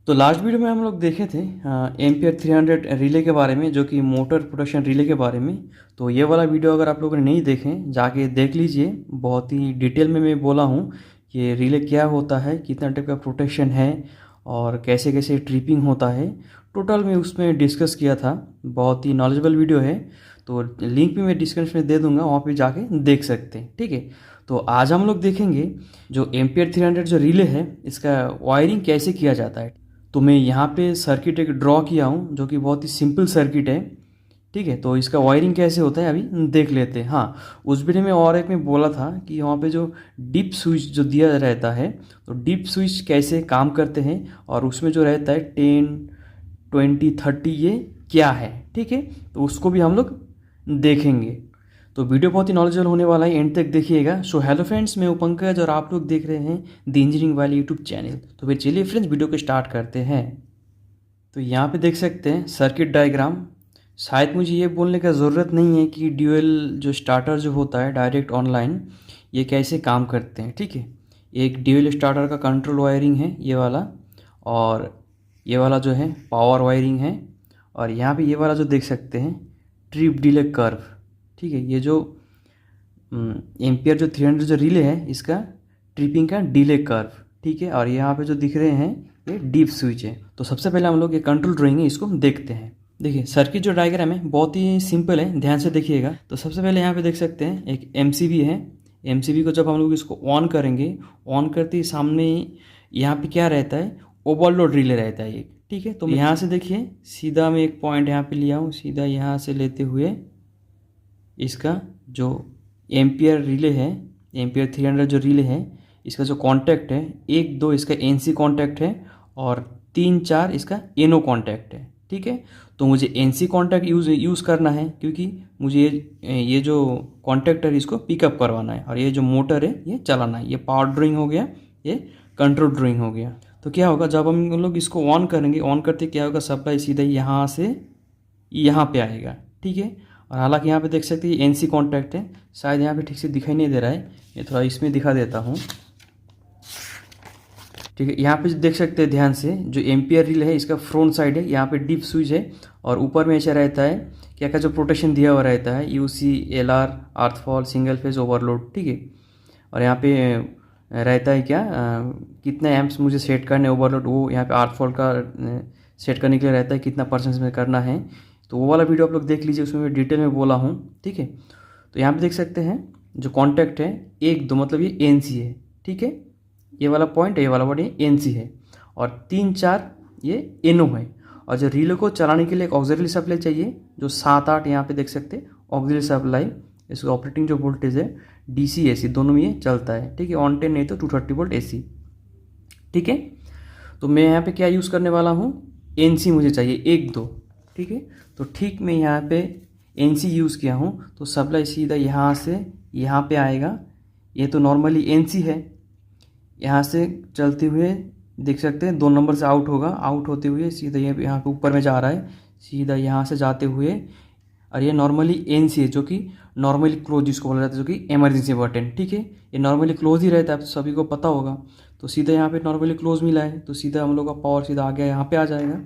तो last video में हम लोग देखे थे एम्पियर 300 रिले के बारे में, जो कि मोटर प्रोटेक्शन रिले के बारे में। तो ये वाला वीडियो अगर आप लोगों ने नहीं देखे जाके देख लीजिए। बहुत ही डिटेल में मैं बोला हूँ कि रिले क्या होता है, कितना टाइप का प्रोटेक्शन है और कैसे कैसे ट्रिपिंग होता है। टोटल में उसमें डिस्कस किया था। बहुत ही नॉलेजेबल वीडियो है, तो लिंक भी मैं डिस्क्रिप्शन में दे दूंगा, वहाँ पे जाके देख सकते हैं। ठीक है, तो आज हम लोग देखेंगे जो एम्पियर 300 जो रिले है इसका वायरिंग कैसे किया जाता है। तो मैं यहाँ पे सर्किट एक ड्रॉ किया हूँ जो कि बहुत ही सिंपल सर्किट है। ठीक है, तो इसका वायरिंग कैसे होता है अभी देख लेते हैं। हाँ, उस वीडियो में और एक में बोला था कि वहाँ पे जो डिप स्विच जो दिया रहता है, तो डिप स्विच कैसे काम करते हैं और उसमें जो रहता है 10, 20, 30 ये क्या है। ठीक है, तो उसको भी हम लोग देखेंगे। तो वीडियो बहुत ही नॉलेजेबल होने वाला है, एंड तक देखिएगा। सो हेलो फ्रेंड्स, मैं हूं पंकज और आप लोग देख रहे हैं द इंजीनियरिंग वाली यूट्यूब चैनल। तो फिर चलिए फ्रेंड्स वीडियो को स्टार्ट करते हैं। तो यहाँ पे देख सकते हैं सर्किट डायग्राम। शायद मुझे ये बोलने का ज़रूरत नहीं है कि ड्यूअल जो स्टार्टर जो होता है डायरेक्ट ऑनलाइन, ये कैसे काम करते हैं। ठीक है, एक ड्यूअल स्टार्टर का कंट्रोल वायरिंग है ये वाला, और ये वाला जो है पावर वायरिंग है। और यहाँ पे ये वाला जो देख सकते हैं ट्रिप डिले कर्व। ठीक है, ये जो एम्पियर जो 300 जो रिले है इसका ट्रिपिंग का डिले कर्व। ठीक है, और यहाँ पे जो दिख रहे हैं ये डीप स्विच है। तो सबसे पहले हम लोग ये कंट्रोल ड्राइंग है इसको देखते हैं। देखिए सर्किट जो डायग्राम है बहुत ही सिंपल है, ध्यान से देखिएगा। तो सबसे पहले यहाँ पे देख सकते हैं एक एमसीबी है। एमसीबी को जब हम लोग इसको ऑन करेंगे, ऑन करते ही सामने यहाँ पे क्या रहता है, ओवरलोड रिले रहता है एक। ठीक है, तो यहाँ से देखिए सीधा मैं एक पॉइंट यहाँ पे लिया हूँ, सीधा यहाँ से लेते हुए इसका जो एम्पियर रिले है, एम्पियर 300 जो रिले है, इसका जो कॉन्टैक्ट है 1, 2 इसका एनसी कॉन्टैक्ट है और 3, 4 इसका एनओ कॉन्टैक्ट है। ठीक है, तो मुझे एनसी कॉन्टैक्ट यूज़ करना है क्योंकि मुझे ये जो कॉन्टैक्टर इसको पिकअप करवाना है और ये जो मोटर है ये चलाना है। ये पावर ड्राइंग हो गया, ये कंट्रोल ड्राइंग हो गया। तो क्या होगा जब हम लोग इसको ऑन करेंगे, ऑन करते क्या होगा, सप्लाई सीधा यहाँ से यहाँ पे आएगा। ठीक है, और हालांकि यहाँ पे देख सकते हैं एनसी कॉन्टैक्ट है, शायद यहाँ पे ठीक से दिखाई नहीं दे रहा है, ये थोड़ा इसमें दिखा देता हूँ। ठीक है, यहाँ पे देख सकते हैं ध्यान से, जो एम्पियर रिले है इसका फ्रंट साइड है, यहाँ पे डीप स्विच है और ऊपर में ऐसा रहता है क्या क्या जो प्रोटेक्शन दिया हुआ रहता है, UC, LR, earth fault, single phase overload. ठीक है, और यहाँ पे रहता है क्या कितना एम्प्स मुझे सेट करना है ओवरलोड, वो यहाँ पे अर्थफॉल का सेट करने के लिए रहता है कितना परसेंट में करना है। तो वो वाला वीडियो आप लोग देख लीजिए, उसमें मैं डिटेल में बोला हूँ। ठीक है, तो यहाँ पे देख सकते हैं जो कॉन्टैक्ट है 1, 2 मतलब ये एनसी है। ठीक है, ये वाला पॉइंट है, ये वाला पॉइंट एनसी है और 3, 4 ये एनओ है। और जो रिले को चलाने के लिए एक ऑक्सिलरी सप्लाई चाहिए जो 7, 8 यहाँ पे देख सकते हैं ऑक्सिलरी सप्लाई। इसका ऑपरेटिंग जो वोल्टेज है डीसी एसी दोनों में ये चलता है। ठीक है, ऑन 10 नहीं तो 230 वोल्ट एसी। ठीक है, तो मैं यहाँ पे क्या यूज़ करने वाला हूँ, एनसी मुझे चाहिए 1, 2। ठीक है, तो ठीक मैं यहाँ पे एनसी यूज़ किया हूँ, तो सप्लाई सीधा यहाँ से यहाँ पे आएगा। ये तो नॉर्मली एनसी है, यहाँ से चलते हुए देख सकते हैं 2 नंबर से आउट होगा, आउट होते हुए सीधा ये यहाँ पे ऊपर में जा रहा है, सीधा यहाँ से जाते हुए। और ये नॉर्मली एनसी है जो कि नॉर्मली क्लोज जिसको बोला जाता है, जो कि इमरजेंसी बटन। ठीक है, ये नॉर्मली क्लोज ही रहता है, तो सभी को पता होगा। तो सीधा यहाँ पे नॉर्मली क्लोज मिला है, तो सीधा हम लोग का पावर सीधा आ गया यहाँ पे आ जाएगा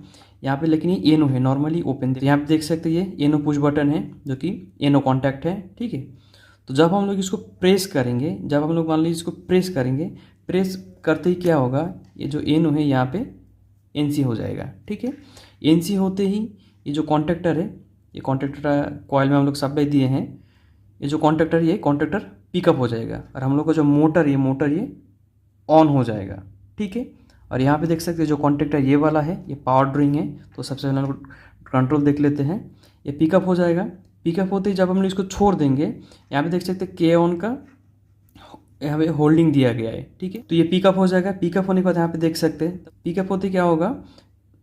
यहाँ पे। लेकिन ये एनो है नॉर्मली ओपन, यहाँ पे देख सकते हैं ये एनो पुश बटन है जो कि एनो कॉन्टैक्ट है। ठीक है, तो जब हम लोग इसको प्रेस करेंगे, जब हम लोग मान लीजिए इसको प्रेस करेंगे, प्रेस करते ही क्या होगा, ये जो एनो है यहाँ पे एनसी हो जाएगा। ठीक है, एनसी होते ही ये जो कॉन्टैक्टर है, ये कॉन्टैक्टर कॉइल में हम लोग सप्लाई दिए हैं, ये जो कॉन्टैक्टर ये कॉन्टैक्टर पिकअप हो जाएगा और हम लोग का जो मोटर ये ऑन हो जाएगा। ठीक है, और यहाँ पे देख सकते हैं जो कॉन्टैक्टर ये वाला है ये पावर ड्राइंग है। तो सबसे पहले हम लोग कंट्रोल देख लेते हैं, ये पिकअप हो जाएगा। पिकअप होते ही जब हम लोग इसको छोड़ देंगे, यहाँ पे देख सकते हैं के ऑन का यहाँ पे होल्डिंग दिया गया है। ठीक है, तो ये पिकअप हो जाएगा। पिकअप होने के बाद यहाँ पे देख सकते हैं पिकअप होते क्या होगा,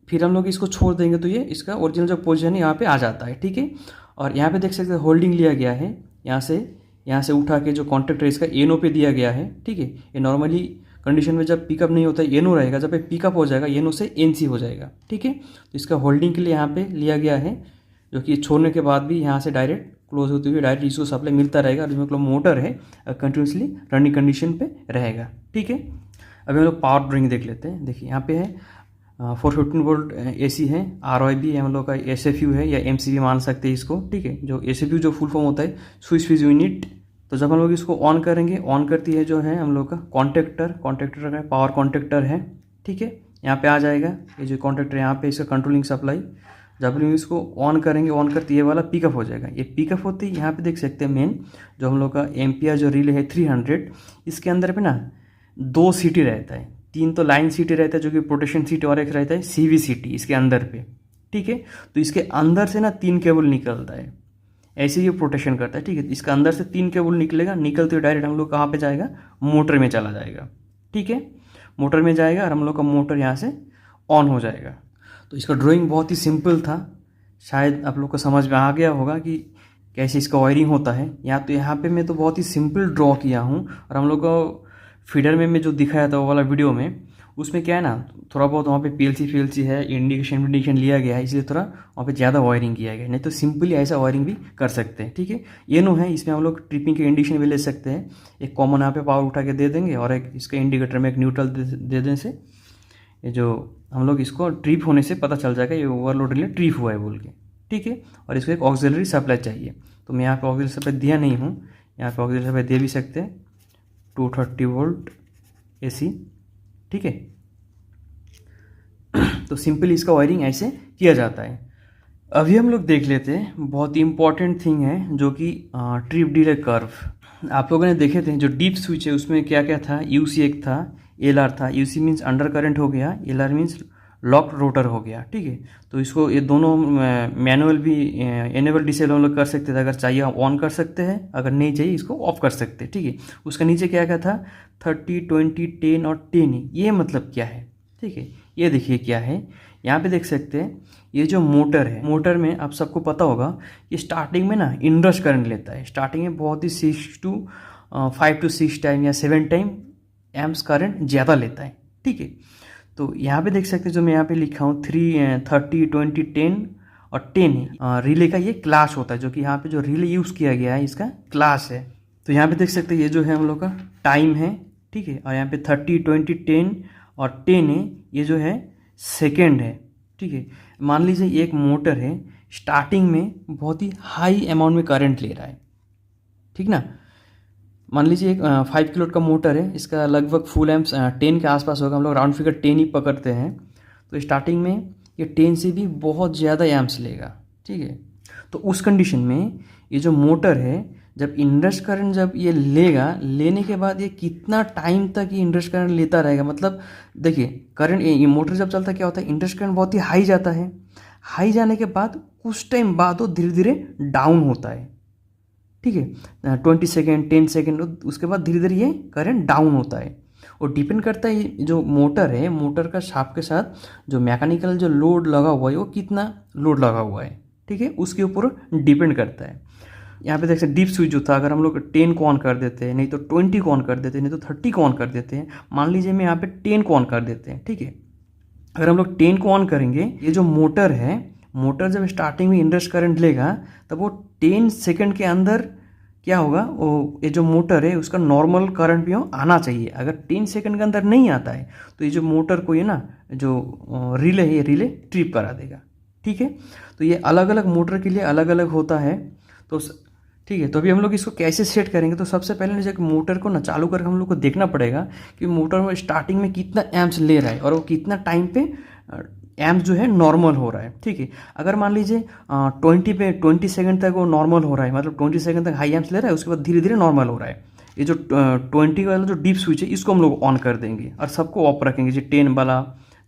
फिर हम लोग इसको छोड़ देंगे तो ये इसका ओरिजिनल जो पोजीशन है यहाँ पे आ जाता है। ठीक है, और यहाँ पे देख सकते हैं होल्डिंग लिया गया है, यहाँ से उठा के जो कॉन्टैक्टर इसका एनो पे दिया गया है। ठीक है, ये नॉर्मली कंडीशन में जब पिकअप नहीं होता है एनो रहेगा, जब ये पिकअप हो जाएगा एनो से एनसी हो जाएगा। ठीक है, तो इसका होल्डिंग के लिए यहाँ पे लिया गया है, जो कि छोड़ने के बाद भी यहाँ से डायरेक्ट क्लोज होते हुए डायरेक्ट इसको सप्लाई मिलता रहेगा और इसमें मोटर है कंटिन्यूसली रनिंग कंडीशन पे रहेगा। ठीक है, अभी हम लोग पावर ड्राइंग देख लेते हैं। देखिए यहाँ पे है 415 वोल्ट AC है, RYB हम लोग का SFU है या MCB मान सकते हैं इसको, ठीक है। जो SFU जो फुल फॉर्म होता है स्विच फ्यूज यूनिट। तो जब हम लोग इसको ऑन करेंगे, ऑन करती है जो है हम लोग का कॉन्टेक्टर का पावर कॉन्टेक्टर है, ठीक है। यहाँ पे आ जाएगा ये जो कॉन्टेक्टर, यहाँ पे इसका कंट्रोलिंग सप्लाई। जब हम इसको ऑन करेंगे, ऑन करते ये वाला पिकअप हो जाएगा। ये पिकअप होती है, यहाँ पे देख सकते हैं मेन जो हम लोग का एम्पियर जो रिले है 300, इसके अंदर पे ना 2 सीटी रहता है, 3 तो लाइन सीटी रहता है जो कि प्रोटेक्शन सीटी, और एक रहता है CV सीटी इसके अंदर पे, ठीक है। तो इसके अंदर से ना 3 केबल निकलता है, ऐसे ये प्रोटेक्शन करता है, ठीक है। इसके अंदर से 3 केबल निकलेगा, निकलते हुए डायरेक्ट हम लोग कहाँ पे जाएगा, मोटर में चला जाएगा, ठीक है। मोटर में जाएगा और हम लोग का मोटर यहाँ से ऑन हो जाएगा। तो इसका ड्राइंग बहुत ही सिंपल था, शायद आप लोग को समझ में आ गया होगा कि कैसे इसका वायरिंग होता है। यहाँ पे मैं तो बहुत ही सिंपल ड्रॉ किया हूँ, और हम लोग को फीडर में जो दिखाया था वो वाला वीडियो में, उसमें क्या है ना, थोड़ा बहुत वहाँ पे PLC है, इंडिकेशन लिया गया है, इसलिए थोड़ा वहाँ पे ज़्यादा वायरिंग किया गया है। नहीं तो सिंपली ऐसा वायरिंग भी कर सकते हैं, ठीक है। ये नो है, इसमें हम लोग ट्रिपिंग के इंडिकेशन भी ले सकते हैं। एक कॉमन यहाँ पे पावर उठा के दे देंगे, और एक इसका इंडिकेटर में एक न्यूट्रल दे देने से ये जो हम लोग इसको ट्रिप होने से पता चल जाएगा ये ओवरलोड रिले ट्रिप हुआ है बोल के, ठीक है। और इसको एक ऑक्सिलरी सप्लाई चाहिए, तो मैं यहाँ पे ऑक्सिलरी सप्लाई दिया नहीं हूँ, यहाँ पे ऑक्सिलरी सप्लाई दे भी सकते हैं 230 वोल्ट AC, ठीक है। तो सिंपली इसका वायरिंग ऐसे किया जाता है। अभी हम लोग देख लेते हैं बहुत ही इंपॉर्टेंट थिंग है जो कि ट्रिप डिले कर्व। आप लोगों ने देखे थे जो डीप स्विच है उसमें क्या क्या था, UC एक था, LR था। UC मीन्स अंडर करंट हो गया, LR मीन्स लॉक रोटर हो गया, ठीक है। तो इसको ये दोनों मैनुअल भी एनेबल डिसेबल हम लोग कर सकते थे, अगर चाहिए हम ऑन कर सकते हैं, अगर नहीं चाहिए इसको ऑफ कर सकते हैं, ठीक है। उसका नीचे क्या क्या था, 30, 20, 10 और 10। ये मतलब क्या है, ठीक है। ये देखिए क्या है, यहाँ पे देख सकते हैं ये जो मोटर है, मोटर में आप सबको पता होगा कि स्टार्टिंग में ना इनरश करंट लेता है। स्टार्टिंग में बहुत ही 5 to 6 टाइम या 7 टाइम एम्प्स करंट ज़्यादा लेता है, ठीक है। तो यहाँ पे देख सकते हैं जो मैं यहाँ पे लिखा हूँ 30, 20, 10 और 10 रिले का ये क्लास होता है, जो कि यहाँ पे जो रिले यूज़ किया गया है इसका क्लास है। तो यहाँ पे देख सकते हैं ये जो है हम लोग का टाइम है, ठीक है। और यहाँ पे 30, 20, 10 और 10 है, ये जो है सेकेंड है, ठीक है। मान लीजिए एक मोटर है, स्टार्टिंग में बहुत ही हाई अमाउंट में करंट ले रहा है, ठीक ना। मान लीजिए एक 5 किलो का मोटर है, इसका लगभग फुल एम्प्स 10 के आसपास होगा, हम लोग राउंड फिगर 10 ही पकड़ते हैं। तो स्टार्टिंग में ये 10 से भी बहुत ज़्यादा एम्प्स लेगा, ठीक है। तो उस कंडीशन में ये जो मोटर है, जब इंडक्स करंट जब ये लेगा, लेने के बाद ये कितना टाइम तक ये इंडक्स करंट लेता रहेगा, मतलब देखिए करंट ये मोटर जब चलता क्या होता है, इंडक्स करंट बहुत ही हाई जाता है। हाई जाने के बाद कुछ टाइम बाद वो धीरे धीरे डाउन होता है, ठीक है। 20 सेकेंड, 10 सेकेंड, उसके बाद धीरे धीरे ये करंट डाउन होता है। और डिपेंड करता है जो मोटर है, मोटर का शाफ्ट के साथ जो मैकेनिकल जो लोड लगा हुआ है वो कितना लोड लगा हुआ है, ठीक है, उसके ऊपर डिपेंड करता है। यहाँ पे देख सकते डीप स्विच जो था, अगर हम लोग 10 को ऑन कर देते हैं, नहीं तो 20 को ऑन कर देते हैं, नहीं तो 30 को ऑन कर देते हैं। मान लीजिए मैं यहाँ पे 10 को ऑन कर देते हैं, ठीक है। अगर हम लोग 10 को ऑन करेंगे, ये जो मोटर है, मोटर जब स्टार्टिंग में इंडक्स करंट लेगा तब वो 10 सेकंड के अंदर क्या होगा, वो ये जो मोटर है उसका नॉर्मल करंट भी आना चाहिए। अगर 10 सेकंड के अंदर नहीं आता है तो ये जो मोटर को ये ना जो रिले है, ये रिले ट्रिप करा देगा, ठीक है। तो ये अलग अलग मोटर के लिए अलग अलग होता है, तो ठीक है। तो अभी हम लोग इसको कैसे सेट करेंगे, तो सबसे पहले जब मोटर को ना चालू करके हम लोग को देखना पड़ेगा कि मोटर में स्टार्टिंग में कितना एम्प्स ले रहा है और वो कितना टाइम पे एम्प्स जो है नॉर्मल हो रहा है, ठीक है। अगर मान लीजिए 20 सेकंड तक वो नॉर्मल हो रहा है, मतलब 20 सेकंड तक हाई एम्प्स ले रहा है, उसके बाद धीरे धीरे नॉर्मल हो रहा है। ये जो 20 वाला जो डीप स्विच है इसको हम लोग ऑन कर देंगे और सबको ऑफ रखेंगे, जो 10 वाला,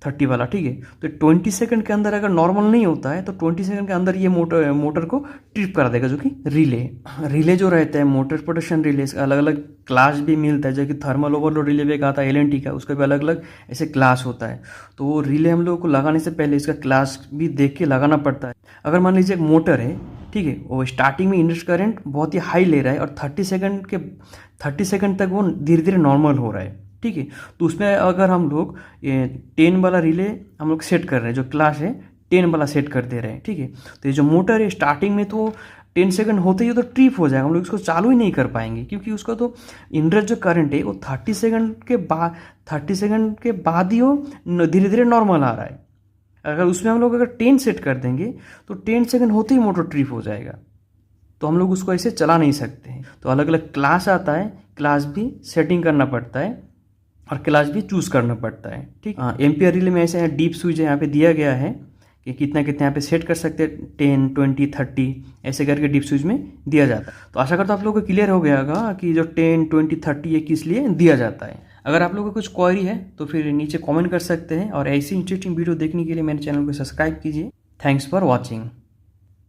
30 वाला, ठीक है। तो 20 सेकंड के अंदर अगर नॉर्मल नहीं होता है तो 20 सेकंड के अंदर ये मोटर को ट्रिप करा देगा, जो कि रिले जो रहता है, मोटर प्रोटेक्शन रिले, इसका अलग अलग क्लास भी मिलता है। जो कि थर्मल ओवरलोड रिले भी एक आता है LNT का, उसका भी अलग अलग ऐसे क्लास होता है। तो वो रिले हम लोगों को लगाने से पहले इसका क्लास भी देख के लगाना पड़ता है। अगर मान लीजिए एक मोटर है, ठीक है, वो स्टार्टिंग में इंडक्स करंट बहुत ही हाई ले रहा है और 30 सेकंड तक वो धीरे धीरे नॉर्मल हो रहा है, ठीक है। तो उसमें अगर हम लोग 10 वाला रिले हम लोग सेट कर रहे हैं, जो क्लास है 10 वाला सेट कर दे रहे हैं, ठीक है। तो ये जो मोटर है स्टार्टिंग में तो 10 सेकंड होते ही तो ट्रिप हो जाएगा, हम लोग इसको चालू ही नहीं कर पाएंगे, क्योंकि उसका तो इंडक्स जो करंट है वो 30 सेकंड के बाद ही वो धीरे धीरे नॉर्मल आ रहा है, अगर उसमें हम लोग अगर 10 सेट कर देंगे तो 10 सेकंड होते ही मोटर ट्रिप हो जाएगा, तो हम लोग उसको ऐसे चला नहीं सकते हैं। तो अलग अलग क्लास आता है, क्लास भी सेटिंग करना पड़ता है और क्लास भी चूज़ करना पड़ता है। ठीक, एम्पियर रिले में ऐसे है, डीप स्विच यहाँ पे दिया गया है कि कितना कितना यहाँ पे सेट कर सकते हैं, 10, 20, 30 ऐसे करके डीप स्विच में दिया जाता है। तो आशा करता हूँ आप लोगों को क्लियर हो गया होगा कि जो 10, 20, 30 ये किस लिए दिया जाता है। अगर आप लोगों को कुछ क्वेरी है तो फिर नीचे कमेंट कर सकते हैं, और ऐसी इंटरेस्टिंग वीडियो देखने के लिए मेरे चैनल को सब्सक्राइब कीजिए। Thanks for watching.